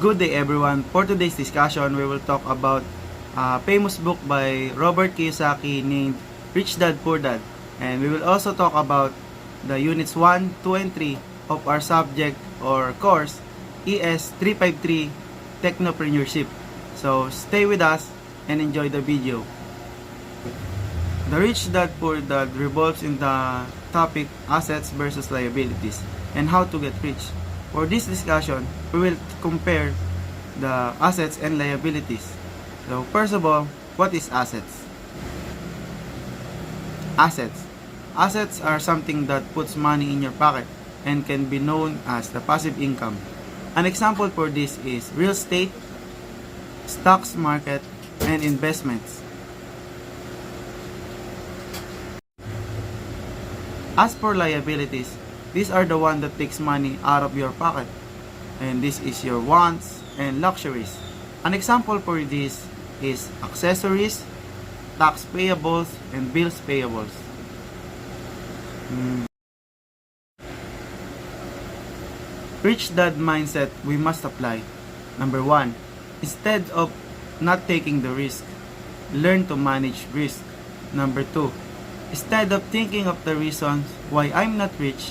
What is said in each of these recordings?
Good day everyone. For today's discussion, we will talk about a famous book by Robert Kiyosaki named Rich Dad Poor Dad. And we will also talk about the units 1, 2, and 3 of our subject or course ES 353 Technopreneurship. So stay with us and enjoy the video. The Rich Dad Poor Dad revolves in the topic assets versus liabilities and how to get rich. For this discussion, we will compare the assets and liabilities. So first of all, what is assets? Assets. Assets are something that puts money in your pocket and can be known as the passive income. An example for this is real estate, stocks market, and investments. As for liabilities, these are the one that takes money out of your pocket. And this is your wants and luxuries. An example for this is accessories, tax payables, and bills payables. Rich dad mindset we must apply. Number 1, instead of not taking the risk, learn to manage risk. Number 2, instead of thinking of the reasons why I'm not rich,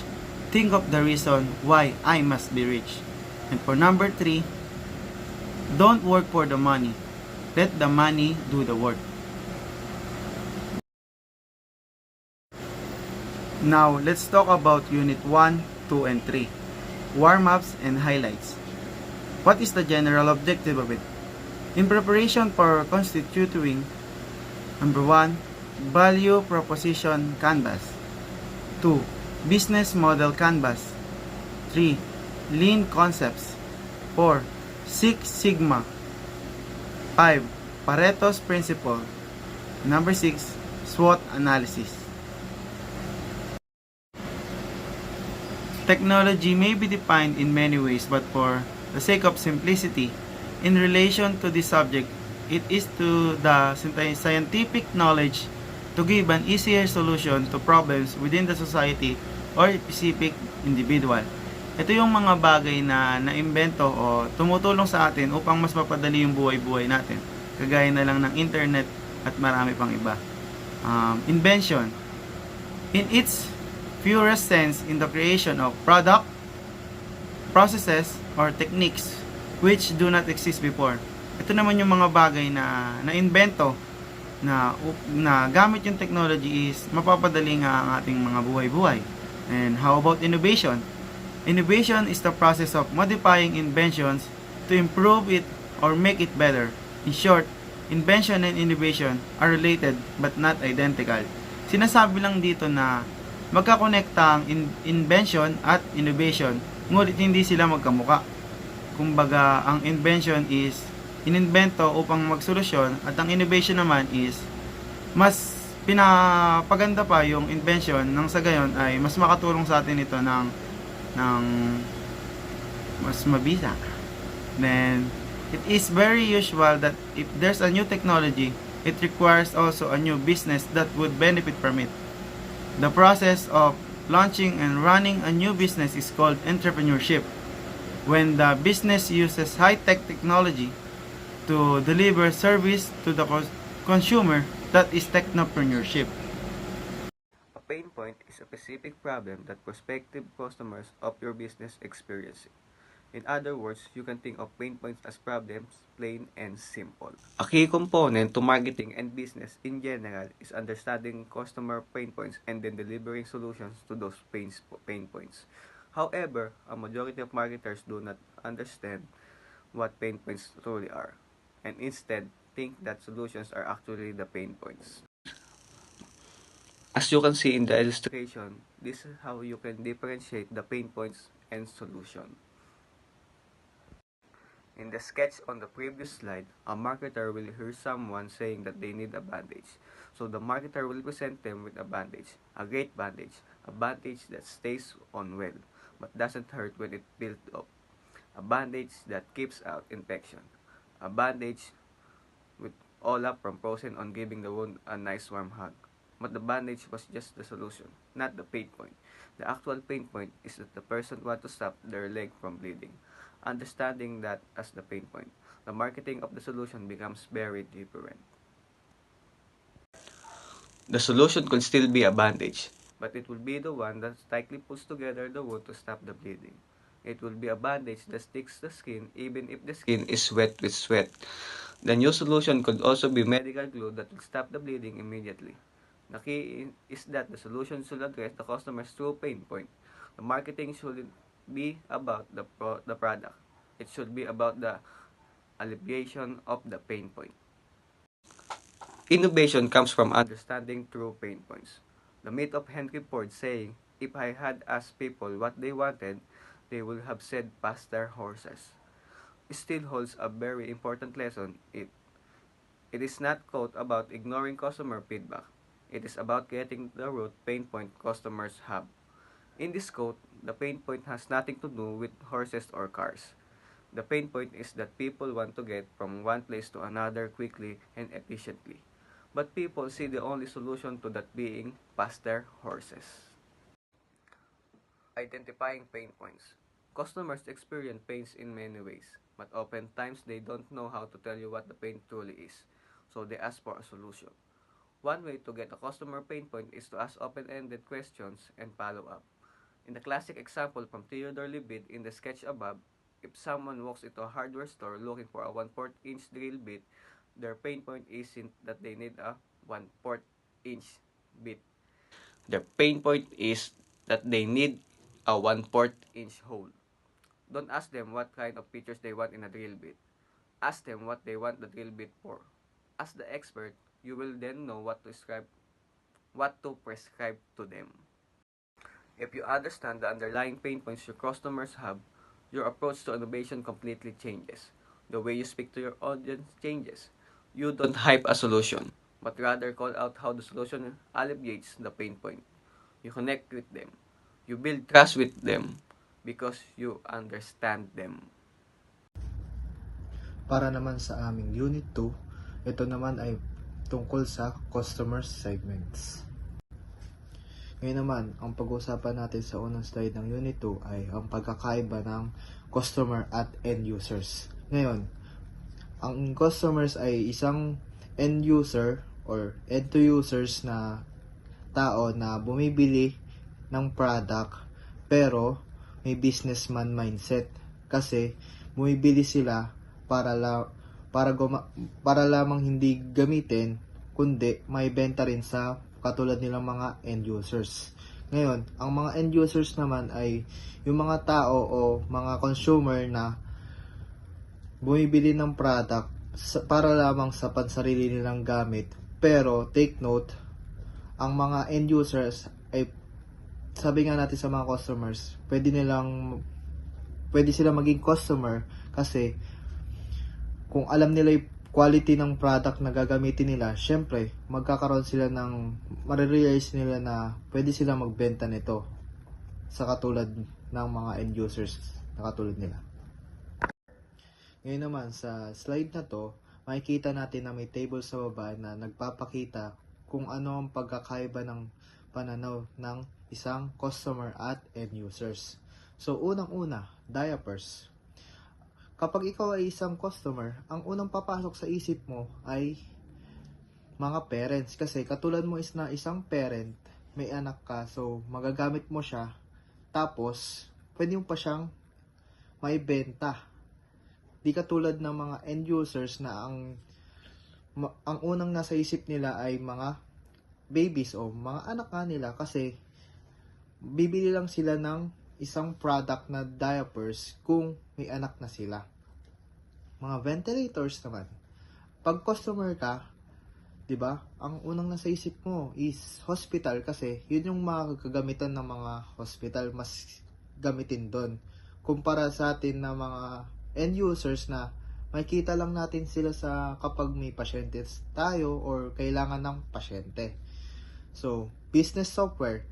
think of the reason why I must be rich. And for number 3, don't work for the money. Let the money do the work. Now, let's talk about Unit 1, 2, and 3. Warm-ups and highlights. What is the general objective of it? In preparation for constituting, number 1, value proposition canvas. 2, business model canvas. 3, lean concepts. 4, Six Sigma. 5, Pareto's principle. Number 6, SWOT analysis. Technology may be defined in many ways, but for the sake of simplicity, in relation to this subject, it is to the scientific knowledge to give an easier solution to problems within the society or specific individual. Ito yung mga bagay na naimbento o tumutulong sa atin upang mas mapadali yung buhay-buhay natin. Kagaya na lang ng internet at marami pang iba. Invention. In its purest sense, in the creation of product, processes, or techniques which do not exist before. Ito naman yung mga bagay na naimbento na gamit yung technology is mapapadali nga ang ating mga buhay-buhay. And how about innovation? Innovation is the process of modifying inventions to improve it or make it better. In short, invention and innovation are related but not identical. Sinasabi lang dito na magkakonekta ang invention at innovation, ngunit hindi sila magkamuka. Kumbaga, ang invention is inimbento upang magsolusyon at ang innovation naman is mas pinapaganda pa yung invention nang sa gayon ay mas makatulong sa atin ito ng mas mabisa. Then, it is very usual that if there's a new technology, it requires also a new business that would benefit from it. The process of launching and running a new business is called entrepreneurship. When the business uses high-tech technology to deliver service to the consumer, that is technopreneurship. A pain point is a specific problem that prospective customers of your business experience. In other words, you can think of pain points as problems, plain and simple. A key component to marketing and business in general is understanding customer pain points and then delivering solutions to those pain points. However, a majority of marketers do not understand what pain points truly are, and instead think that solutions are actually the pain points. As you can see in the illustration, this is how you can differentiate the pain points and solution. In the sketch on the previous slide, a marketer will hear someone saying that they need a bandage. So the marketer will present them with a bandage, a great bandage, a bandage that stays on well, but doesn't hurt when it builds up, a bandage that keeps out infection, a bandage with all up from frozen on giving the wound a nice warm hug. But the bandage was just the solution, not the pain point. The actual pain point is that the person wants to stop their leg from bleeding. Understanding that as the pain point, the marketing of the solution becomes very different. The solution could still be a bandage, but it will be the one that tightly pulls together the wound to stop the bleeding. It will be a bandage that sticks the skin even if the skin is wet with sweat. The new solution could also be medical glue that will stop the bleeding immediately. The key is that the solution should address the customer's true pain point. The marketing shouldn't be about the product. It should be about the alleviation of the pain point. Innovation comes from understanding true pain points. The myth of Henry Ford saying, "If I had asked people what they wanted, they would have said faster horses," still holds a very important lesson. It is not quote about ignoring customer feedback. It is about getting the root pain point customers have. In this quote, the pain point has nothing to do with horses or cars. The pain point is that people want to get from one place to another quickly and efficiently. But people see the only solution to that being faster horses. Identifying pain points. Customers experience pains in many ways, but oftentimes they don't know how to tell you what the pain truly is, so they ask for a solution. One way to get a customer pain point is to ask open-ended questions and follow up. In the classic example from Theodore Levitt in the sketch above, if someone walks into a hardware store looking for a 1/4 inch drill bit, their pain point isn't that they need a 1/4 inch bit. Their pain point is that they need a 1/4 inch hole. Don't ask them what kind of features they want in a drill bit. Ask them what they want the drill bit for. As the expert, you will then know what to prescribe to them. If you understand the underlying pain points your customers have, your approach to innovation completely changes. The way you speak to your audience changes. You don't hype a solution, but rather call out how the solution alleviates the pain point. You connect with them. You build trust with them because you understand them. Para naman sa aming Unit 2, ito naman ay tungkol sa customer segments. Ngayon naman, ang pag-uusapan natin sa unang slide ng Unit 2 ay ang pagkakaiba ng customer at end users. Ngayon, ang customers ay isang end user or end to users na tao na bumibili ng product pero may businessman mindset kasi bumibili sila para lamang hindi gamitin kundi may benta rin sa katulad nilang mga end users. Ngayon, ang mga end users naman ay yung mga tao o mga consumer na bumibili ng product para lamang sa pansarili nilang gamit. Pero take note, ang mga end users ay sabi nga natin sa mga customers, pwede silang maging customer kasi kung alam nila yung quality ng product na gagamitin nila, syempre marirealize nila na pwede silang magbenta nito sa katulad ng mga end users na katulad nila. Ngayon naman sa slide na to, makikita natin na may table sa baba na nagpapakita kung ano ang pagkakaiba ng pananaw ng isang customer at end users. So unang-una, diapers. Kapag ikaw ay isang customer, ang unang papasok sa isip mo ay mga parents. Kasi katulad mo is na isang parent, may anak ka, so magagamit mo siya. Tapos, pwede mo pa siyang maibenta. Di katulad ng mga end users na ang unang nasa isip nila ay mga babies o mga anak nga nila kasi bibili lang sila ng isang product na diapers kung may anak na sila. Mga ventilators naman. Pag customer ka, 'di ba? Ang unang nasa isip mo is hospital kasi yun yung mga kagamitan ng mga hospital mas gamitin doon. Kumpara sa atin na mga end users na makikita lang natin sila sa kapag may pasyente tayo or kailangan ng pasyente. So, business software.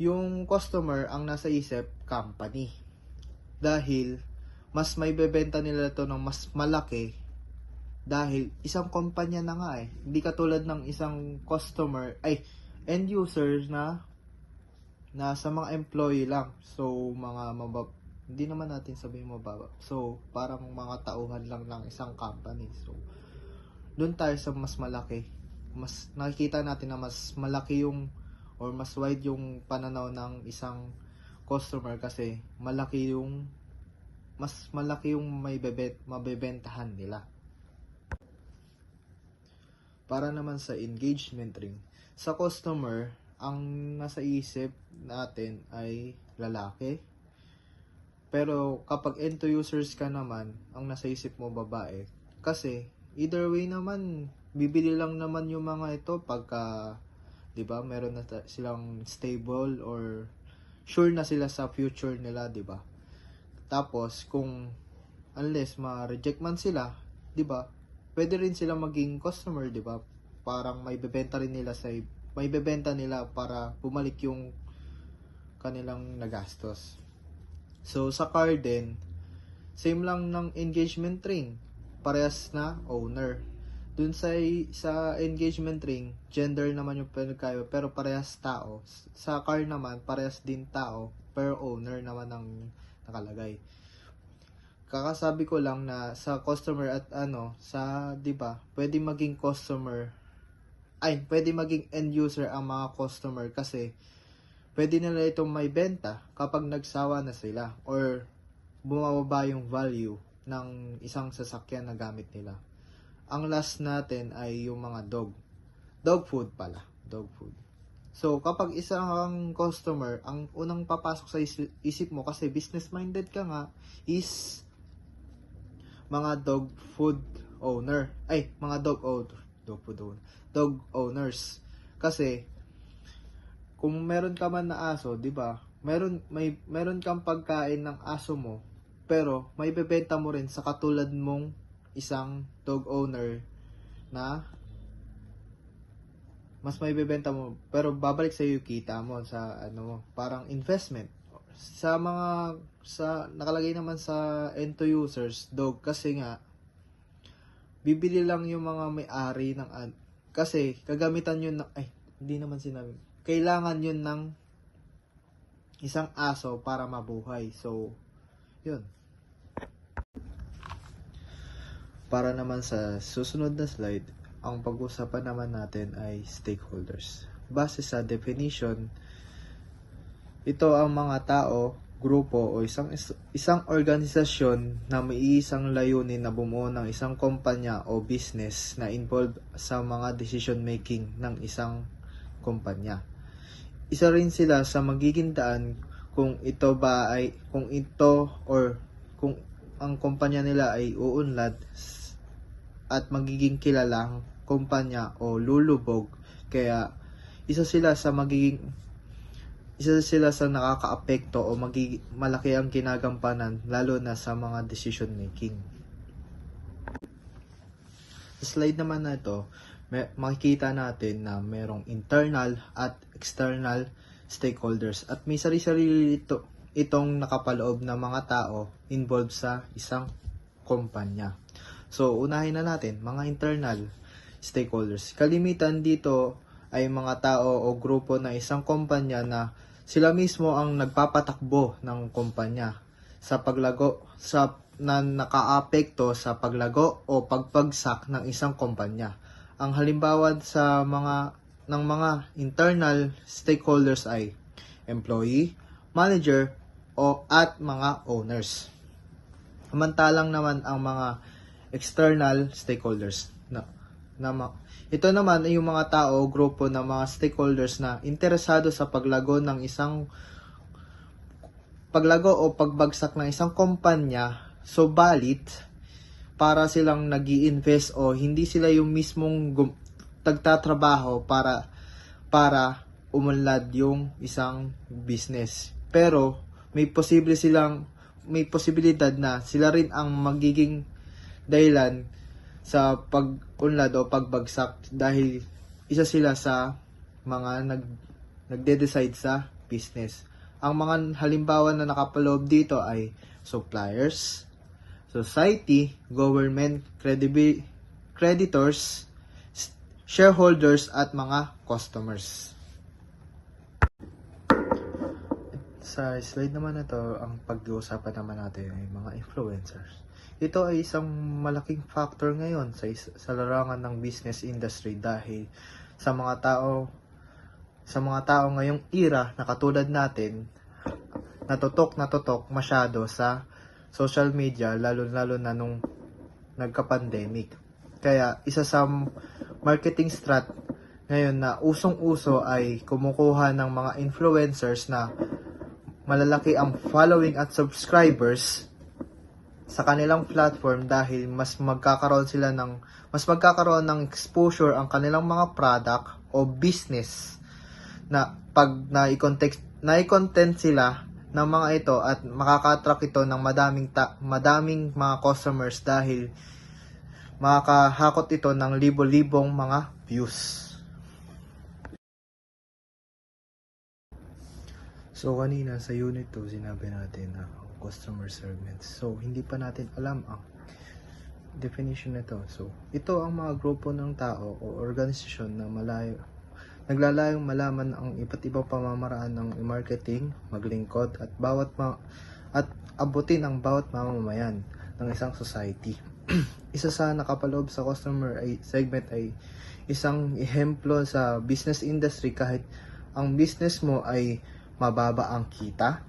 Yung customer ang nasa isip, company. Dahil, mas may bebenta nila ito ng mas malaki dahil isang kumpanya na nga eh. Hindi katulad ng isang end user na nasa mga employee lang. So, mga hindi naman natin sabihin mababa. So, parang mga tauhan lang ng isang company. So, doon tayo sa mas malaki. Mas nakikita natin na mas malaki yung or mas wide yung pananaw ng isang customer kasi mas malaki yung mabebentahan nila. Para naman sa engagement ring, sa customer, ang nasa isip natin ay lalaki. Pero kapag end users ka naman, ang nasa isip mo babae. Kasi either way naman, bibili lang naman yung mga ito pagka, 'di ba, meron na silang stable or sure na sila sa future nila, 'di ba? Tapos kung unless ma-reject man sila, 'di ba? Pwede rin sila maging customer, 'di ba? Parang may bebenta nila para bumalik yung kanilang nagastos. So sa car din, same lang ng engagement ring, parehas na owner. Dun sa engagement ring, gender naman yung pinagkaiba pero parehas tao. Sa car naman, parehas din tao pero owner naman ang nakalagay. Kakasabi ko lang na sa customer at sa 'di ba, pwede maging end user ang mga customer kasi pwede nila itong may benta kapag nagsawa na sila or bumababa yung value ng isang sasakyan na gamit nila. Ang last natin ay yung mga dog food pala, dog food. So kapag isang customer, ang unang papasok sa isip mo kasi business minded ka nga is mga dog owners. Kasi kung meron ka man na aso, 'di ba? Meron kang pagkain ng aso mo, pero may bebenta mo rin sa katulad mong isang dog owner na mas may bebenta mo, pero babalik sa iyo kita mo sa parang investment. Sa nakalagay naman sa end users, dog kasi nga bibili lang yung mga may-ari ng kasi kagamitan yun hindi naman sinabi. Kailangan yun ng isang aso para mabuhay. So, yun. Para naman sa susunod na slide, ang pag-usapan naman natin ay stakeholders. Base sa definition, ito ang mga tao, grupo o isang organisasyon na may isang layunin na bumuo ng isang kumpanya o business na involved sa mga decision making ng isang kumpanya. Isa rin sila sa magiging daan kung ang kumpanya nila ay uunlad at magiging kilalang kumpanya o lulubog. Kaya isa sila sa nakakaapekto o malaki ang kinagampanan lalo na sa mga decision making. Sa slide naman na ito, makikita natin na merong internal at external stakeholders at may sarili-sarili itong nakapaloob na mga tao involved sa isang kumpanya. So, unahin na natin, mga internal stakeholders. Kalimitan dito ay mga tao o grupo na isang kumpanya na sila mismo ang nagpapatakbo ng kumpanya na nakaapekto sa paglago o pagbagsak ng isang kumpanya. Ang halimbawa ng mga internal stakeholders ay employee, manager, at mga owners. Samantalang naman ang mga external stakeholders ito naman ay yung mga tao o grupo ng mga stakeholders na interesado sa paglago o pagbagsak ng isang kumpanya, subalit para silang nag-i-invest o hindi sila yung mismong nagtatrabaho para umunlad yung isang business. Pero may posibilidad na sila rin ang magiging dahilan sa pag-unlad o pagbagsak dahil isa sila sa mga nagde-decide sa business. Ang mga halimbawa na nakapaloob dito ay suppliers, society, government, creditors, shareholders, at mga customers. Sa slide naman na to, ang pag-uusapan naman natin ay mga influencers. Ito ay isang malaking factor ngayon sa larangan ng business industry dahil sa mga tao ngayong era na katulad natin, natutok masyado sa social media lalo na nung nagka-pandemic. Kaya isa sa marketing strat ngayon na usong-uso ay kumukuha ng mga influencers na malalaki ang following at subscribers sa kanilang platform dahil mas magkakaroon ng exposure ang kanilang mga product o business na pag nai-content sila ng mga ito at makaka-attract ito ng madaming mga customers dahil makakahakot ito ng libo-libong mga views. So kanina sa unit 2 sinabi natin na customer segments. So hindi pa natin alam ang definition nito. So ito ang mga grupo ng tao o organisasyon na naglalayong malaman ang iba't ibang pamamaraan ng marketing, maglingkod at abutin ang bawat mamamayan ng isang society. Isa sa nakapaloob sa customer segment ay isang ehemplo sa business industry kahit ang business mo ay mababa ang kita.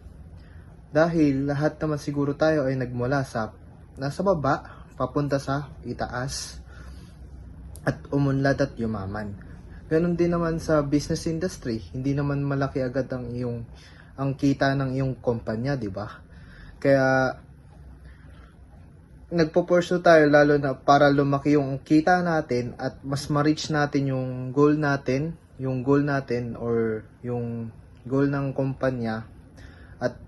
Dahil lahat naman siguro tayo ay nagmula sa nasa baba papunta sa itaas at umunlad at yumaman. Ganon din naman sa business industry, hindi naman malaki agad ang kita ng iyong kumpanya, di ba? Kaya nagpo-pursue tayo lalo na para lumaki yung kita natin at mas ma-reach natin yung goal natin or yung goal ng kumpanya at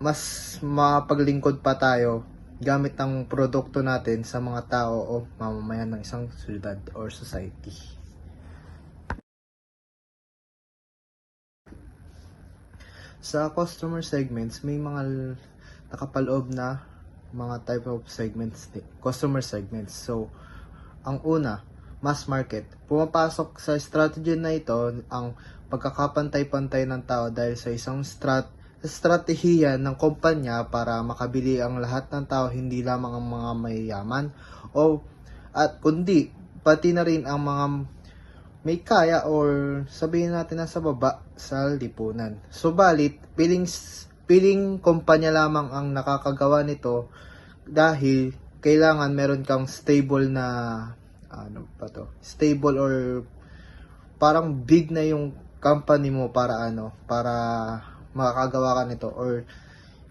mas mapaglingkod pa tayo gamit ang produkto natin sa mga tao o mamamayan ng isang syudad or society. Sa customer segments, may mga nakapaloob na mga type of customer segments. So, ang una, mass market. Pumapasok sa strategy na ito ang pagkakapantay-pantay ng tao dahil sa isang estratehiya ng kumpanya para makabili ang lahat ng tao, hindi lamang ang mga mayayaman kundi pati na rin ang mga may kaya or sabihin natin nasa baba sa lipunan. Subalit, piling kumpanya lamang ang nakakagawa nito dahil kailangan meron kang stable or parang big na yung company mo para makakagawa ka nito or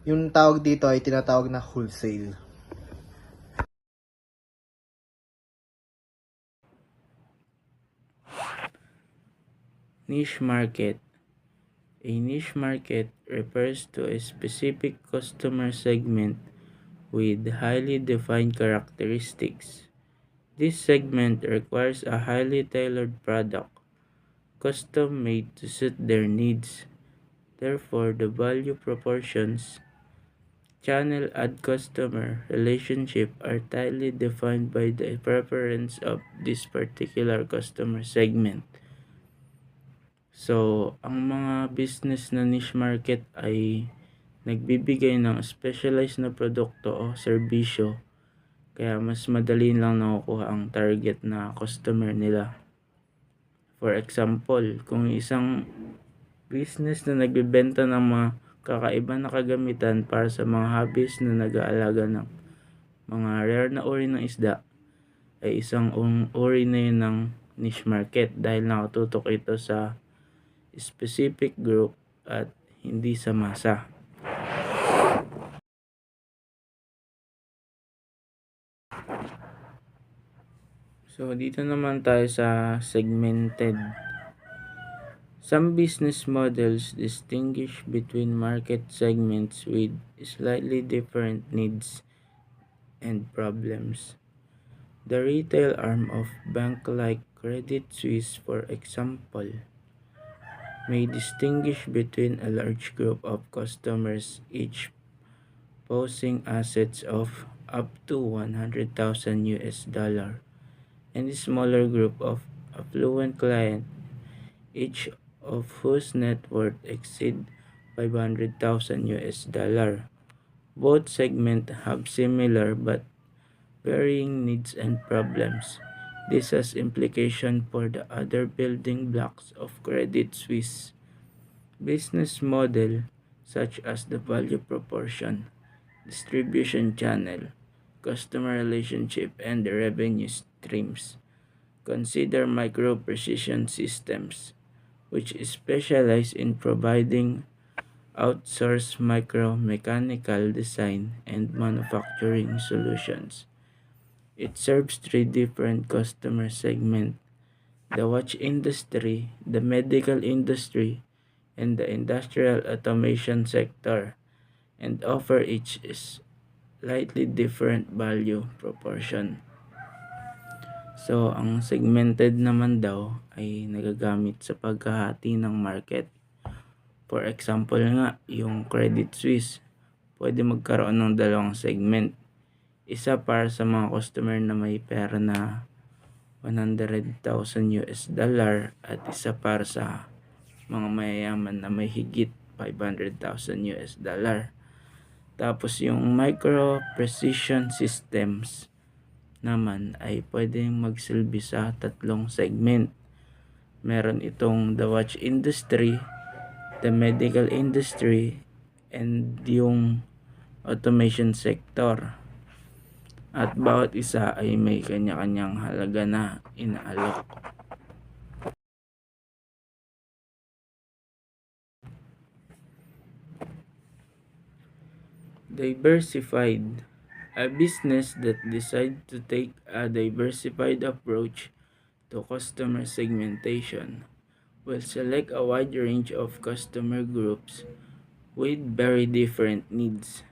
yung tawag dito ay tinatawag na wholesale. Niche market. A niche market refers to a specific customer segment with highly defined characteristics. This segment requires a highly tailored product, custom made to suit their needs. Therefore, the value proportions, channel and customer relationship are tightly defined by the preference of this particular customer segment. So, ang mga business na niche market ay nagbibigay ng specialized na produkto o serbisyo, kaya mas madali lang nakukuha ang target na customer nila. For example, kung isang business na nagbebenta ng mga kakaiba na kagamitan para sa mga hobbies na nag-aalaga ng mga rare na uri ng isda, ay isang uri na yun ng niche market dahil nakatutok ito sa specific group at hindi sa masa. So, dito naman tayo sa segmented. Some business models distinguish between market segments with slightly different needs and problems. The retail arm of bank like Credit Suisse, for example, may distinguish between a large group of customers, each posing assets of up to $100,000 and a smaller group of affluent clients, each of whose net worth exceed $500,000. Both segments have similar but varying needs and problems. This has implication for the other building blocks of Credit Suisse business model, such as the value proportion, distribution channel, customer relationship, and the revenue streams. Consider Micro Precision Systems, which specialize in providing outsourced micro-mechanical design and manufacturing solutions. It serves three different customer segments: the watch industry, the medical industry, and the industrial automation sector, and offer each slightly different value proportion. So, ang segmented naman daw ay nagagamit sa paghahati ng market. For example nga, yung Credit Suisse, pwede magkaroon ng dalawang segment. Isa para sa mga customer na may pera na $100,000 at isa para sa mga mayayaman na may higit $500,000. Tapos yung Micro Precision Systems naman ay pwedeng magsilbi sa tatlong segment. Meron itong the watch industry, the medical industry, and yung automation sector. At bawat isa ay may kanya-kanyang halaga na inaalok. Diversified. A business that decides to take a diversified approach to customer segmentation will select a wide range of customer groups with very different needs.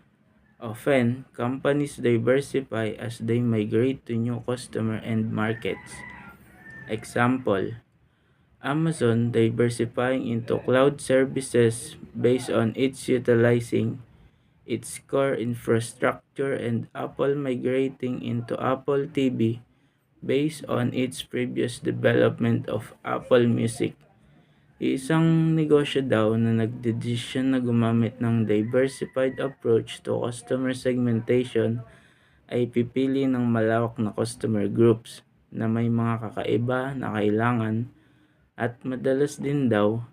Often, companies diversify as they migrate to new customer and markets. Example, Amazon diversifying into cloud services based on its utilizing its core infrastructure, and Apple migrating into Apple TV based on its previous development of Apple Music. Isang negosyo daw na nagdedesisyon na gumamit ng diversified approach to customer segmentation ay pipili ng malawak na customer groups na may mga kakaiba na kailangan, at madalas din daw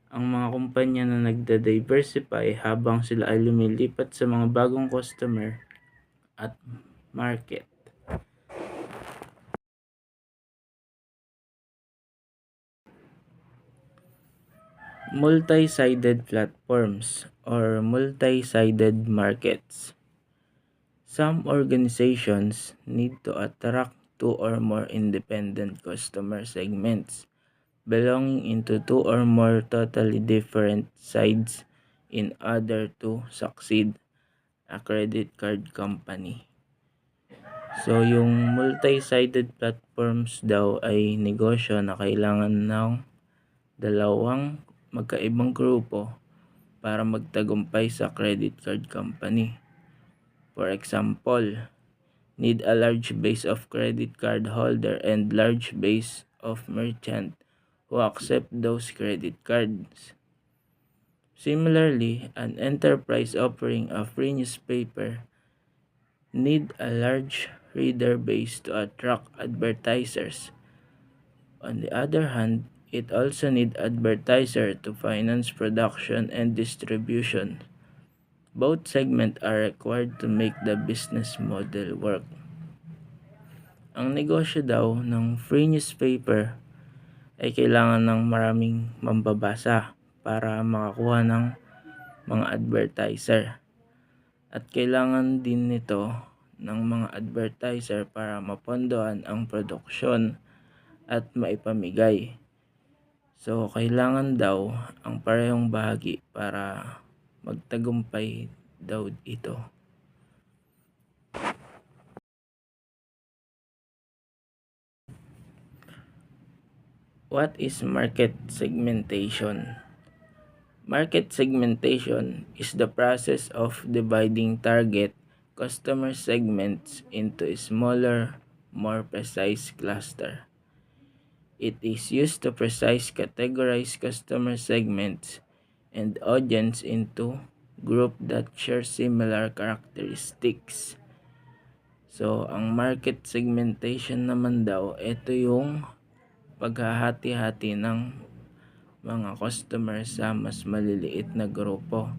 ang mga kumpanya na nagda-diversify habang sila ay lumilipat sa mga bagong customer at market. Multi-sided platforms or multi-sided markets. Some organizations need to attract two or more independent customer segments belonging into two or more totally different sides in order to succeed. A credit card company. So, yung multi-sided platforms daw ay negosyo na kailangan ng dalawang magkaibang grupo para magtagumpay sa credit card company. For example, need a large base of credit card holder and large base of merchant who accept those credit cards. Similarly, an enterprise offering a free newspaper need a large reader base to attract advertisers. On the other hand, it also need advertiser to finance production and distribution. Both segments are required to make the business model work. Ang negosyo daw ng free newspaper ay kailangan ng maraming mambabasa para makakuha ng mga advertiser. At kailangan din nito ng mga advertiser para mapondohan ang produksyon at maipamigay. So, kailangan daw ang parehong bahagi para magtagumpay daw ito. What is market segmentation? Market segmentation is the process of dividing target customer segments into smaller, more precise cluster. It is used to categorize customer segments and audience into group that share similar characteristics. So, ang market segmentation naman daw, ito yung paghahati-hati ng mga customer sa mas maliliit na grupo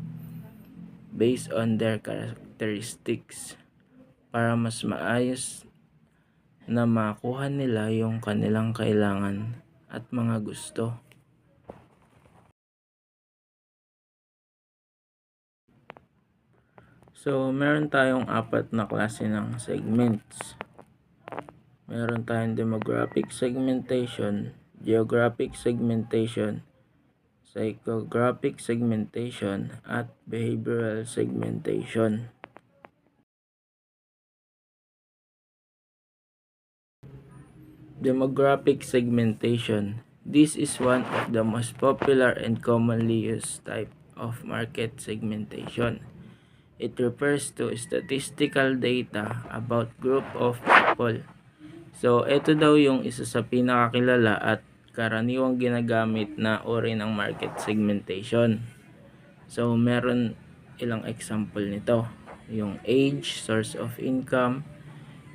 based on their characteristics para mas maayos na makuha nila yung kanilang kailangan at mga gusto. So, meron tayong apat na klase ng segments. Meron tayong demographic segmentation, geographic segmentation, psychographic segmentation, at behavioral segmentation. Demographic segmentation. This is one of the most popular and commonly used type of market segmentation. It refers to statistical data about group of people. So, ito daw yung isa sa pinakakilala at karaniwang ginagamit na uri ng market segmentation. So, meron ilang example nito. Yung age, source of income,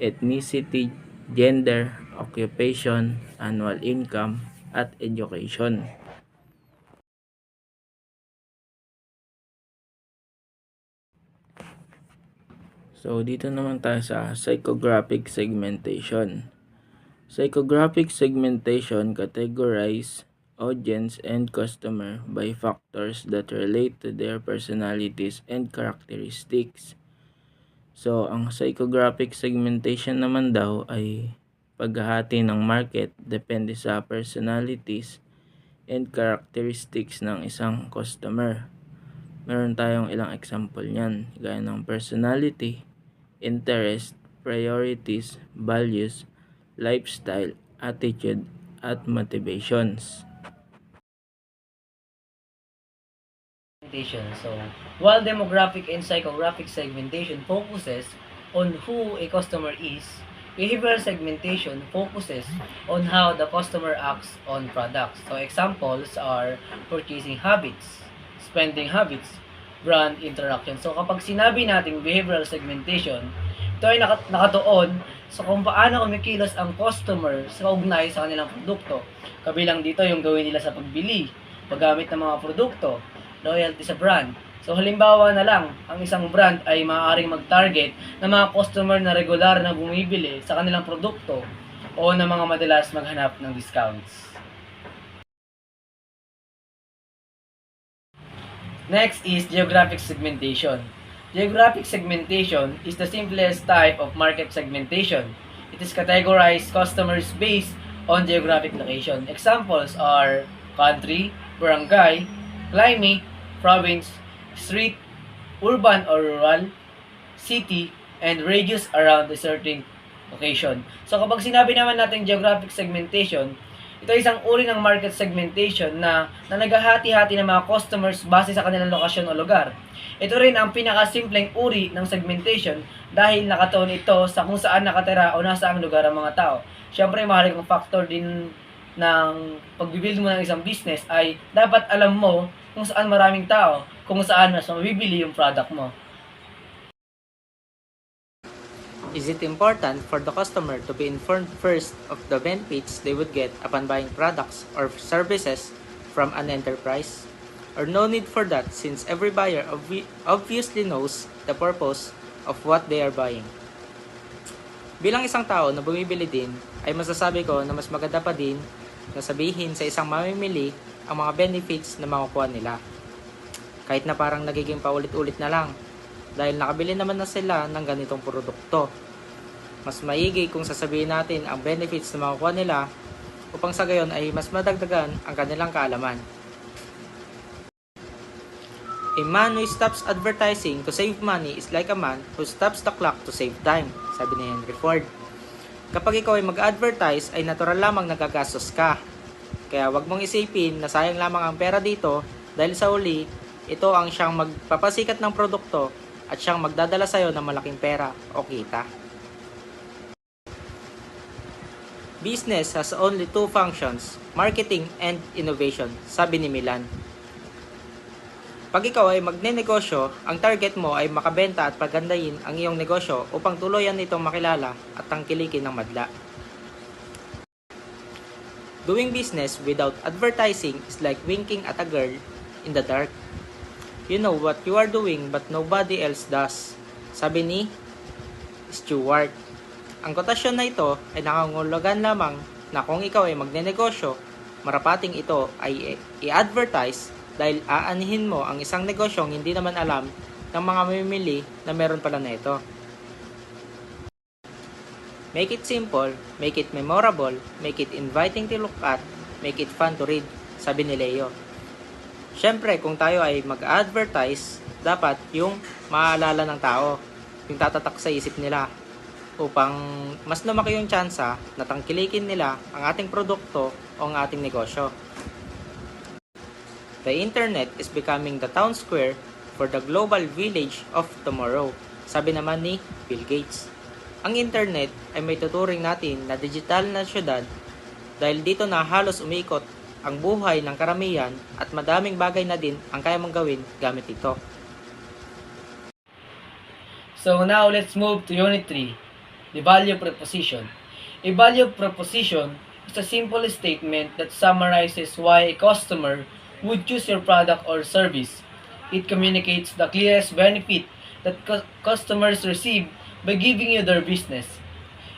ethnicity, gender, occupation, annual income, at education. So, dito naman tayo sa psychographic segmentation. Psychographic segmentation categorize audience and customer by factors that relate to their personalities and characteristics. So, ang psychographic segmentation naman daw ay paghahati ng market depende sa personalities and characteristics ng isang customer. Meron tayong ilang example niyan, gaya ng personality, interest, priorities, values, lifestyle, attitude, at motivations. So, while demographic and psychographic segmentation focuses on who a customer is, behavioral segmentation focuses on how the customer acts on products. So, examples are purchasing habits, spending habits, brand interaction. So, kapag sinabi nating behavioral segmentation, ito ay nakatuon sa kung paano kumikilos ang customer sa kaugnay sa kanilang produkto. Kabilang dito yung gawin nila sa pagbili, paggamit ng mga produkto, loyalty sa brand. So halimbawa na lang, ang isang brand ay maaaring mag-target ng mga customer na regular na bumibili sa kanilang produkto o na mga madalas maghanap ng discounts. Next is geographic segmentation. Geographic segmentation is the simplest type of market segmentation. It is categorized customers based on geographic location. Examples are country, barangay, climate, province, street, urban or rural, city, and radius around a certain location. So kapag sinabi naman natin geographic segmentation, ito ay isang uri ng market segmentation na naghahati-hati ng mga customers base sa kanilang lokasyon o lugar. Ito rin ang pinakasimpleng uri ng segmentation dahil nakatuon ito sa kung saan nakatira o nasaang lugar ang mga tao. Siyempre, mahalagang factor din ng pag-build mo ng isang business ay dapat alam mo kung saan maraming tao, kung saan mas mabibili yung product mo. Is it important for the customer to be informed first of the benefits they would get upon buying products or services from an enterprise? Or no need for that since every buyer obviously knows the purpose of what they are buying? Bilang isang tao na bumibili din, ay masasabi ko na mas maganda pa din na sabihin sa isang mamimili ang mga benefits na makukuha nila. Kahit na parang nagiging paulit-ulit na lang dahil nakabili naman na sila ng ganitong produkto. Mas maigi kung sasabihin natin ang benefits na makukuha nila upang sa gayon ay mas madagdagan ang kanilang kaalaman. A man who stops advertising to save money is like a man who stops the clock to save time, sabi ni Henry Ford. Kapag ikaw ay mag-advertise ay natural lamang nagagastos ka. Kaya wag mong isipin na sayang lamang ang pera dito dahil sa uli, ito ang siyang magpapasikat ng produkto at siyang magdadala sa'yo ng malaking pera o kita. Business has only two functions, marketing and innovation, sabi ni Milan. Pag ikaw ay magnenegosyo, ang target mo ay makabenta at pagandahin ang iyong negosyo upang tuluyan itong makilala at tangkilikin ng madla. Doing business without advertising is like winking at a girl in the dark. You know what you are doing but nobody else does, sabi ni Stewart. Ang kotasyon na ito ay nangangulugan lamang na kung ikaw ay magnenegosyo, marapating ito ay i-advertise dahil aanihin mo ang isang negosyong hindi naman alam ng mga mamimili na meron pala na ito. Make it simple, make it memorable, make it inviting to look at, make it fun to read, sabi ni Leo. Siyempre, kung tayo ay mag-advertise, dapat yung maaalala ng tao, yung tatatak sa isip nila, upang mas lumaki yung tsansa na tangkilikin nila ang ating produkto o ang ating negosyo. The internet is becoming the town square for the global village of tomorrow, sabi naman ni Bill Gates. Ang internet ay may tuturing natin na digital na syudad dahil dito na halos umikot ang buhay ng karamihan at madaming bagay na din ang kaya mong gawin gamit ito. So now let's move to Unit 3, the value proposition. A value proposition is a simple statement that summarizes why a customer would choose your product or service. It communicates the clearest benefit that customers receive by giving you their business.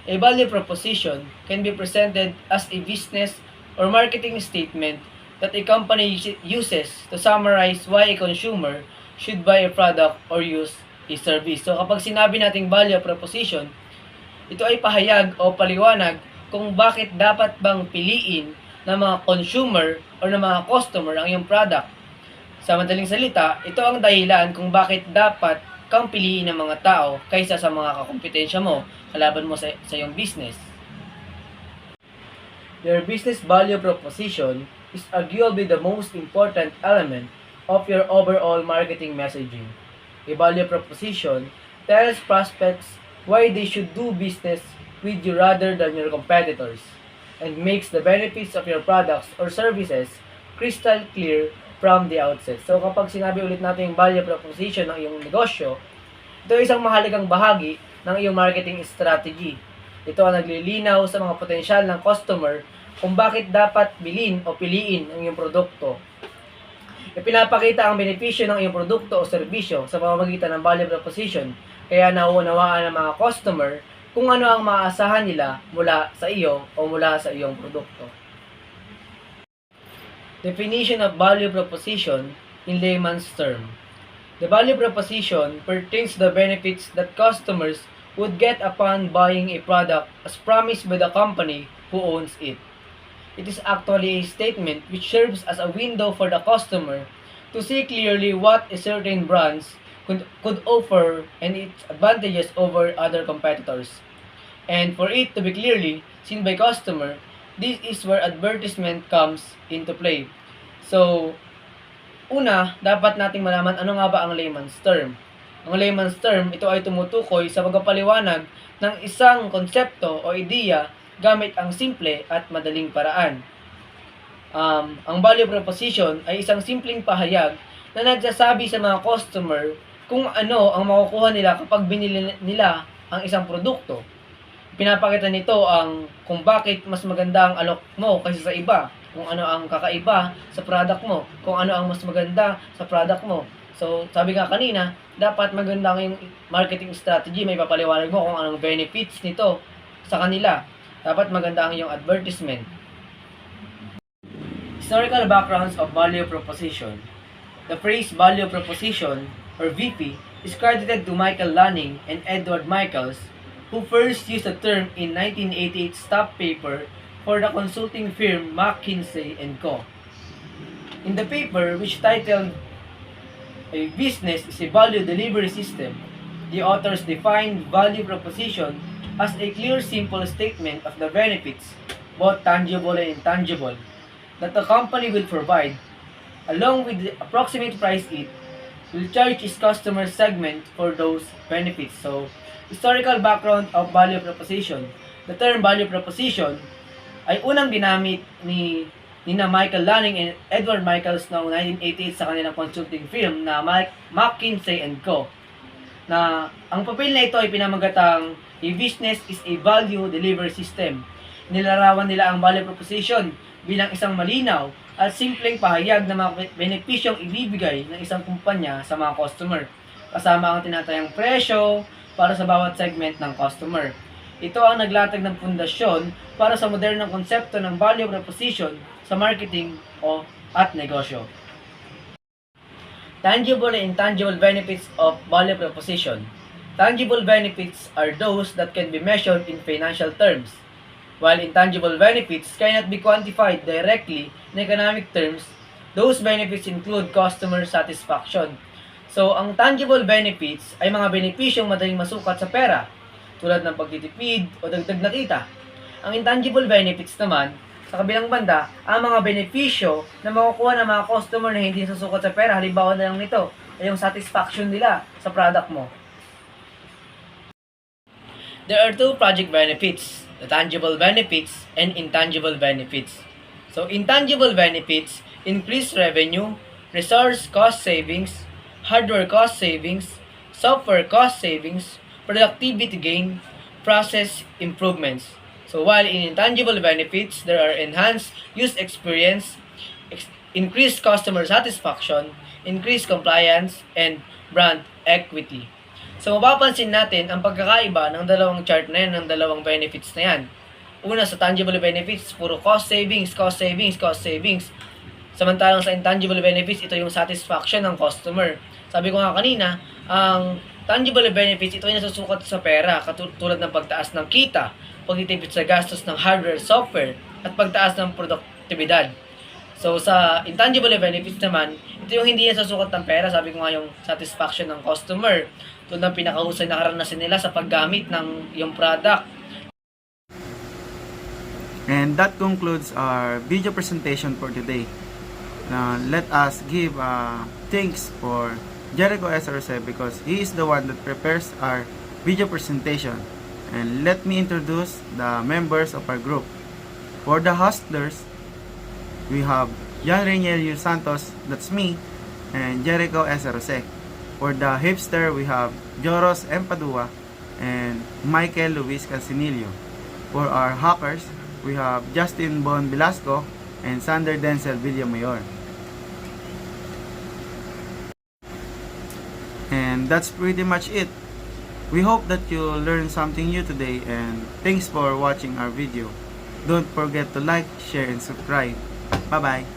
A value proposition can be presented as a business or marketing statement that a company uses to summarize why a consumer should buy a product or use a service. So kapag sinabi nating value proposition, ito ay pahayag o paliwanag kung bakit dapat bang piliin ng mga consumer o ng mga customer ang iyong product. Sa madaling salita, ito ang dahilan kung bakit dapat kang piliin ng mga tao kaysa sa mga kakompetensya mo, kalaban mo sa iyong business. Your business value proposition is arguably the most important element of your overall marketing messaging. A value proposition tells prospects why they should do business with you rather than your competitors, and makes the benefits of your products or services crystal clear from the outset. So kapag sinabi ulit natin yung value proposition ng iyong negosyo, ito ay isang mahalagang bahagi ng iyong marketing strategy. Ito ang naglilinaw sa mga potensyal ng customer kung bakit dapat bilhin o piliin ang iyong produkto. Ipinapakita ang benepisyo ng iyong produkto o serbisyo sa pamamagitan ng value proposition, kaya nauunawaan ng mga customer kung ano ang maaasahan nila mula sa iyo o mula sa iyong produkto. Definition of value proposition in layman's term. The value proposition pertains to the benefits that customers would get upon buying a product as promised by the company who owns it. It is actually a statement which serves as a window for the customer to see clearly what a certain brand could offer and its advantages over other competitors. And for it to be clearly seen by customer, this is where advertisement comes into play. So, una, dapat nating malaman ano nga ba ang layman's term. Ang layman's term, ito ay tumutukoy sa pagpapaliwanag ng isang konsepto o ideya gamit ang simple at madaling paraan. Ang value proposition ay isang simpleng pahayag na nagsasabi sa mga customer kung ano ang makukuha nila kapag binili nila ang isang produkto. Pinapakita nito ang kung bakit mas maganda ang alok mo kaysa sa iba, kung ano ang kakaiba sa product mo, kung ano ang mas maganda sa product mo. So, sabi nga kanina, dapat maganda ang yung marketing strategy, may papaliwanag mo kung anong benefits nito sa kanila. Dapat maganda ang iyong advertisement. Historical backgrounds of value proposition. The phrase value proposition, or VP, is credited to Michael Lanning and Edward Michaels, who first used the term in 1988 staff paper for the consulting firm McKinsey & Co. In the paper, which titled "A Business is a Value Delivery System," the authors defined value proposition as a clear, simple statement of the benefits, both tangible and intangible, that the company will provide, along with the approximate price it will charge its customer segment for those benefits. So, historical background of value proposition. The term value proposition ay unang ginamit ni nina Michael Lanning and Edward Michaels noong 1988 sa kanilang consulting firm na McKinsey & Co. Na ang papel na ito ay pinamagatang a business is a value delivery system. Nilarawan nila ang value proposition bilang isang malinaw at simpleng pahayag ng mga benepisyong ibibigay ng isang kumpanya sa mga customer, kasama ang tinatayang presyo para sa bawat segment ng customer. Ito ang naglatag ng pundasyon para sa modernong konsepto ng value proposition sa marketing at negosyo. Tangible and intangible benefits of value proposition. Tangible benefits are those that can be measured in financial terms, while intangible benefits cannot be quantified directly in economic terms. Those benefits include customer satisfaction. So, ang tangible benefits ay mga benepisyong madaling masukat sa pera, tulad ng pagtitipid o dagdag na kita. Ang intangible benefits naman, sa kabilang banda, ang mga benepisyo na makukuha ng mga customer na hindi nasusukat sa pera, halimbawa na lang nito, ay yung satisfaction nila sa product mo. There are two project benefits, the tangible benefits and intangible benefits. So, intangible benefits increase revenue, resource cost savings, hardware cost savings, software cost savings, productivity gain, process improvements. So while in intangible benefits, there are enhanced use experience, increased customer satisfaction, increased compliance, and brand equity. So mapapansin natin ang pagkakaiba ng dalawang chart na yan, ng dalawang benefits na yan. Una, sa tangible benefits, puro cost savings, cost savings, cost savings. Samantalang sa intangible benefits, ito yung satisfaction ng customer. Sabi ko nga kanina, ang tangible benefits, ito yung nasusukat sa pera, katulad ng pagtaas ng kita, pagtitipid sa gastos ng hardware, software, at pagtaas ng produktibidad. So, sa intangible benefits naman, ito yung hindi nasusukat ng pera, sabi ko nga yung satisfaction ng customer, tulad ng pinakahusay na karanasan nila sa paggamit ng yung product. And that concludes our video presentation for today. Now, let us give thanks for Jericho SRC because he is the one that prepares our video presentation. And let me introduce the members of our group. For the hustlers, we have Jan Reynelio Santos, that's me, and Jericho SRC. For the hipster, we have Joros Empadua and Michael Luis Casinillo. For our hackers, we have Justin Bon Velasco and Sander Denzel Villamayor. And that's pretty much it. We hope that you learned something new today, and thanks for watching our video. Don't forget to like, share, and subscribe. Bye-bye.